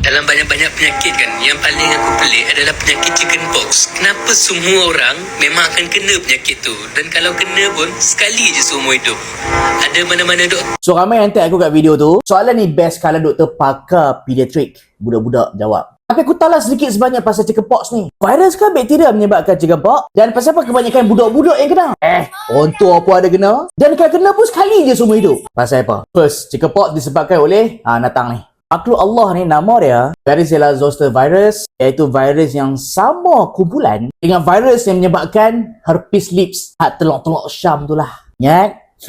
dalam banyak-banyak penyakit kan, yang paling aku pelik adalah penyakit chickenpox. Kenapa semua orang memang akan kena penyakit tu, dan kalau kena pun sekali je seumur hidup. Ada mana-mana doktor. So ramai yang tag aku kat video tu, soalan ni best kalau doktor pakar pediatrik. Budak-budak jawab. Tapi aku tahu lah sedikit sebanyak pasal chickenpox ni. Virus ke bakteria menyebabkan chickenpox? Dan pasal apa kebanyakan budak-budak yang kena? Orang tua apa ada kena? Dan kalau kena pun sekali je seumur hidup. Pasal apa? First, chickenpox disebabkan oleh natang ni. Makhluk Allah ni, nama dia Varicella zoster virus, iaitu virus yang sama kumpulan dengan virus yang menyebabkan herpes lips. Hak telok-telok Syam tu lah. Ingat?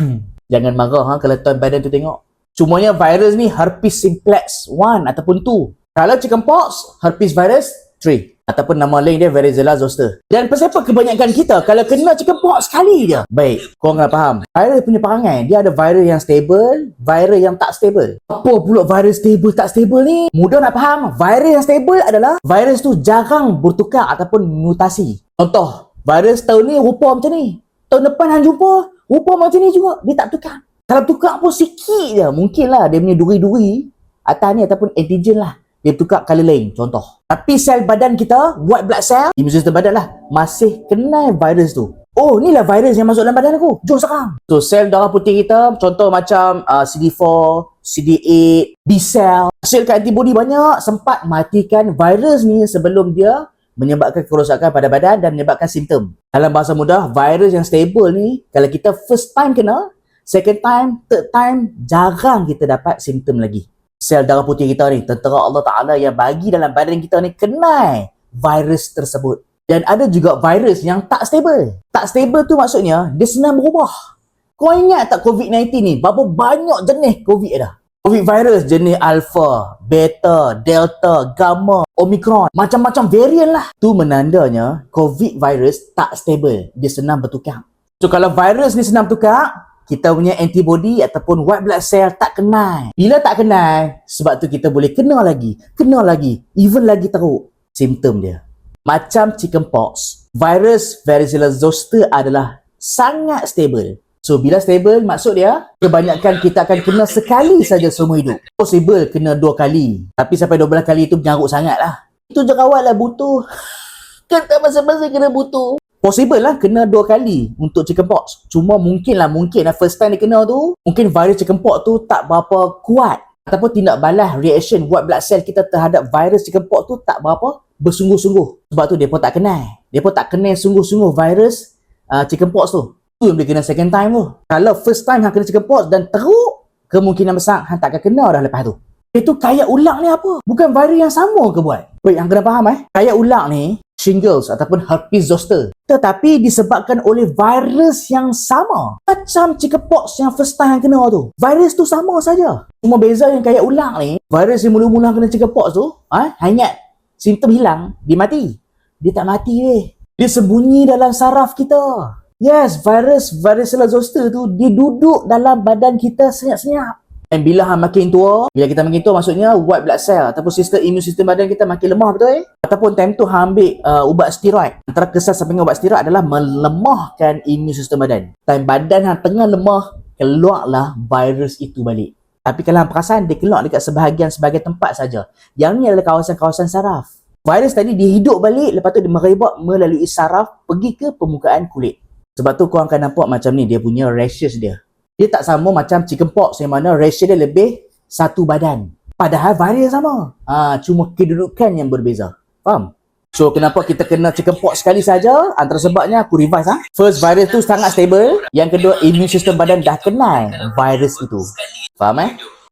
Jangan marah kalau tuan badan tu tengok. Cumanya virus ni herpes simplex 1 ataupun 2. Kalau chickenpox, herpes virus 3. Ataupun nama lain dia Varicella zoster. Dan pasal apa kebanyakan kita kalau kena chickenpox sekali je? Baik, korang kena faham. Virus punya perangai, dia ada virus yang stable, virus yang tak stable. Apa pula virus stable tak stable ni? Mudah nak faham. Virus yang stable adalah virus tu jarang bertukar ataupun mutasi. Contoh, virus tahun ni rupa macam ni. Tahun depan hang jumpa, rupa macam ni juga. Dia tak tukar. Kalau tukar pun sikit je. Mungkin lah dia punya duri-duri atas ni ataupun antigen lah. Dia tukar color lain, contoh. Tapi sel badan kita, white blood cell, imun sistem badan lah, masih kenal virus tu. Oh, ni lah virus yang masuk dalam badan aku. Jom sekarang. So, sel darah putih kita, contoh macam CD4, CD8, B-cell. Sel antibody banyak, sempat matikan virus ni sebelum dia menyebabkan kerosakan pada badan dan menyebabkan simptom. Dalam bahasa mudah, virus yang stable ni, kalau kita first time kena, second time, third time, jarang kita dapat simptom lagi. Sel darah putih kita ni, tentera Allah Ta'ala yang bagi dalam badan kita ni kenal virus tersebut. Dan ada juga virus yang tak stable. Tak stable tu maksudnya, dia senang berubah. Kau ingat tak COVID-19 ni, berapa banyak jenis COVID ada? COVID virus jenis Alpha, Beta, Delta, Gamma, Omicron. Macam-macam varian lah. Tu menandanya COVID virus tak stable. Dia senang bertukar. So kalau virus ni senang bertukar, kita punya antibody ataupun white blood cell tak kenal. Bila tak kenal, sebab tu kita boleh kena lagi, even lagi teruk simptom dia. Macam chickenpox, virus Varicella zoster adalah sangat stable. So bila stable, maksud dia kebanyakan kita akan kena sekali saja seumur hidup. Possible kena 2 kali. Tapi sampai 12 kali itu mengarut sangat lah. Itu jerawat lah butuh. Kan tak masa-masa kena butuh. Possible lah kena 2 kali untuk chickenpox. Cuma mungkin lah first time dia kena tu, mungkin virus chickenpox tu tak berapa kuat. Ataupun tindak balas reaction white blood cell kita terhadap virus chickenpox tu tak berapa bersungguh-sungguh. Sebab tu dia pun tak kenal. Dia pun tak kenal sungguh-sungguh virus chickenpox tu. Tu yang dia kena second time tu. Kalau first time hang kena chickenpox dan teruk, kemungkinan besar hang tak akan kena dah lepas tu. Itu kayak ulang ni apa? Bukan virus yang sama ke buat? Baik, hang kena faham Kayak ulang ni shingles ataupun herpes zoster, tetapi disebabkan oleh virus yang sama. Macam chickenpox yang first time yang kena tu. Virus tu sama saja. Cuma beza yang kayak ulang ni, virus yang mula-mula kena chickenpox tu, hanyat, simptom hilang, dia mati. Dia tak mati dia sembunyi dalam saraf kita. Yes, Varicella zoster tu, dia duduk dalam badan kita senyap-senyap. Dan bila makin tua, bila kita makin tua maksudnya white blood cell ataupun imun sistem badan kita makin lemah, betul Ataupun time tu ambil ubat steroid. Antara kesan samping ubat steroid adalah melemahkan imun sistem badan. Time badan tengah lemah, keluarlah virus itu balik. Tapi kalau perasan, dia keluar dekat sebahagian tempat saja. Yang ni adalah kawasan-kawasan saraf. Virus tadi dia hidup balik, lepas tu dia merebak melalui saraf pergi ke permukaan kulit. Sebab tu korang akan nampak macam ni dia punya rashes dia. Dia tak sama macam chickenpox yang mana rashes dia lebih satu badan. Padahal virus sama. Cuma kedudukan yang berbeza. Faham? So kenapa kita kena chickenpox sekali saja? Antara sebabnya aku revise First, virus tu sangat stable. Yang kedua, immune system badan dah kenal virus itu. Faham